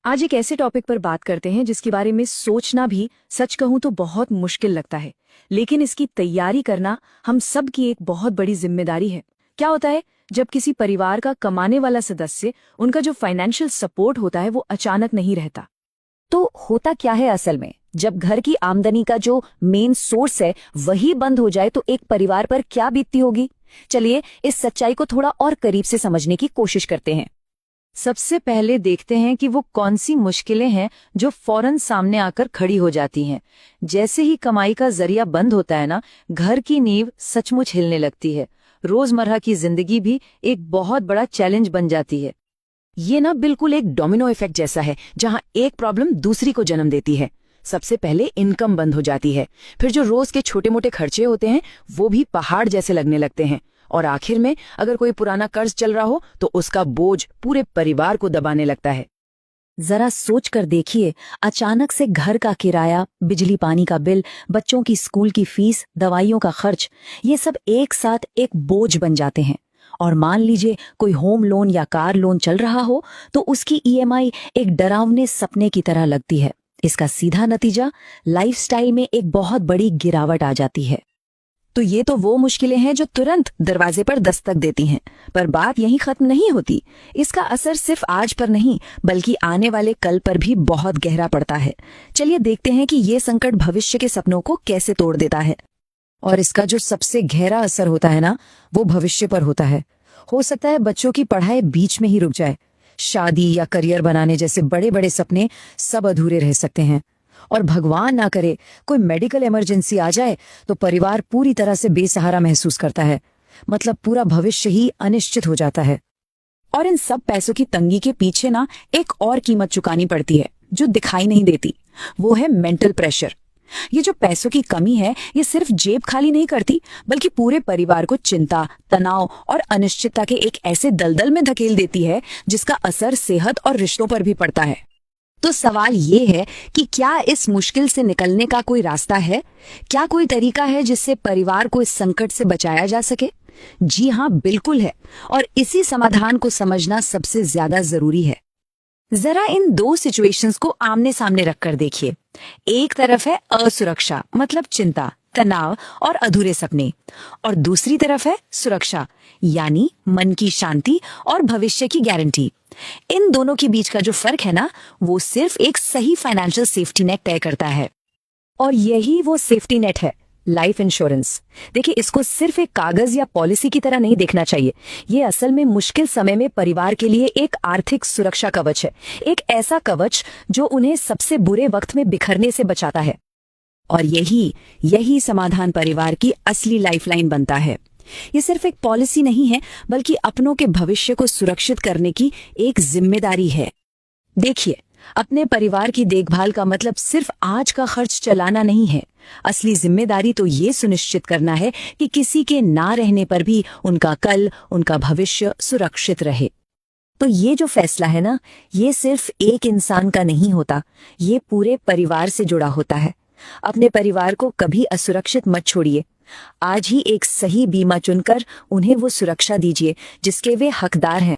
आज एक ऐसे टॉपिक पर बात करते हैं जिसके बारे में सोचना भी सच कहूं तो बहुत मुश्किल लगता है, लेकिन इसकी तैयारी करना हम सब की एक बहुत बड़ी जिम्मेदारी है। क्या होता है जब किसी परिवार का कमाने वाला सदस्य, उनका जो फाइनेंशियल सपोर्ट होता है वो अचानक नहीं रहता। तो होता क्या है असल में, जब घर की आमदनी का जो मेन सोर्स है वही बंद हो जाए तो एक परिवार पर क्या बीतती होगी। चलिए इस सच्चाई को थोड़ा और करीब से समझने की कोशिश करते हैं। सबसे पहले देखते हैं कि वो कौन सी मुश्किलें हैं जो फौरन सामने आकर खड़ी हो जाती हैं। जैसे ही कमाई का जरिया बंद होता है ना, घर की नींव सचमुच हिलने लगती है। रोजमर्रा की जिंदगी भी एक बहुत बड़ा चैलेंज बन जाती है। ये ना बिल्कुल एक डोमिनो इफेक्ट जैसा है, जहां एक प्रॉब्लम दूसरी को जन्म देती है। सबसे पहले इनकम बंद हो जाती है, फिर जो रोज के छोटे मोटे खर्चे होते हैं वो भी पहाड़ जैसे लगने लगते हैं, और आखिर में अगर कोई पुराना कर्ज चल रहा हो तो उसका बोझ पूरे परिवार को दबाने लगता है। जरा सोच कर देखिए, अचानक से घर का किराया, बिजली पानी का बिल, बच्चों की स्कूल की फीस, दवाइयों का खर्च, ये सब एक साथ एक बोझ बन जाते हैं। और मान लीजिए कोई होम लोन या कार लोन चल रहा हो तो उसकी ईएमआई एक डरावने सपने की तरह लगती है। इसका सीधा नतीजा लाइफस्टाइल में एक बहुत बड़ी गिरावट आ जाती है। तो ये तो वो मुश्किलें हैं जो तुरंत दरवाजे पर दस्तक देती हैं, पर बात यहीं खत्म नहीं होती। इसका असर सिर्फ आज पर नहीं बल्कि आने वाले कल पर भी बहुत गहरा पड़ता है। चलिए देखते हैं कि ये संकट भविष्य के सपनों को कैसे तोड़ देता है। और इसका जो सबसे गहरा असर होता है ना, वो भविष्य पर होता है। हो सकता है बच्चों की पढ़ाई बीच में ही रुक जाए, शादी या करियर बनाने जैसे बड़े बड़े सपने सब अधूरे रह सकते हैं। और भगवान ना करे कोई मेडिकल इमरजेंसी आ जाए तो परिवार पूरी तरह से बेसहारा महसूस करता है। मतलब पूरा भविष्य ही अनिश्चित हो जाता है। और इन सब पैसों की तंगी के पीछे ना एक और कीमत चुकानी पड़ती है जो दिखाई नहीं देती। वो है मेंटल प्रेशर। ये जो पैसों की कमी है ये सिर्फ जेब खाली नहीं करती बल्कि पूरे परिवार को चिंता, तनाव और अनिश्चितता के एक ऐसे दलदल में धकेल देती है जिसका असर सेहत और रिश्तों पर भी पड़ता है। तो सवाल ये है कि क्या इस मुश्किल से निकलने का कोई रास्ता है? क्या कोई तरीका है जिससे परिवार को इस संकट से बचाया जा सके? जी हाँ, बिल्कुल है। और इसी समाधान को समझना सबसे ज्यादा जरूरी है। जरा इन दो सिचुएशंस को आमने सामने रखकर देखिए। एक तरफ है असुरक्षा, मतलब चिंता, तनाव और अधूरे सपने, और दूसरी तरफ है सुरक्षा, यानी मन की शांति और भविष्य की गारंटी। इन दोनों के बीच का जो फर्क है ना, वो सिर्फ एक सही फाइनेंशियल सेफ्टी नेट तय करता है। और यही वो सेफ्टी नेट है, लाइफ इंश्योरेंस। देखिए, इसको सिर्फ एक कागज या पॉलिसी की तरह नहीं देखना चाहिए। ये असल में मुश्किल समय में परिवार के लिए एक आर्थिक सुरक्षा कवच है। एक ऐसा कवच जो उन्हें सबसे बुरे वक्त में बिखरने से बचाता है। और यही यही समाधान परिवार की असली लाइफलाइन बनता है। ये सिर्फ एक पॉलिसी नहीं है बल्कि अपनों के भविष्य को सुरक्षित करने की एक जिम्मेदारी है। देखिए, अपने परिवार की देखभाल का मतलब सिर्फ आज का खर्च चलाना नहीं है। असली जिम्मेदारी तो ये सुनिश्चित करना है कि किसी के ना रहने पर भी उनका कल, उनका भविष्य सुरक्षित रहे। तो ये जो फैसला है ना, ये सिर्फ एक इंसान का नहीं होता, ये पूरे परिवार से जुड़ा होता है। अपने परिवार को कभी असुरक्षित मत छोड़िए। आज ही एक सही बीमा चुनकर उन्हें वो सुरक्षा दीजिए जिसके वे हकदार हैं।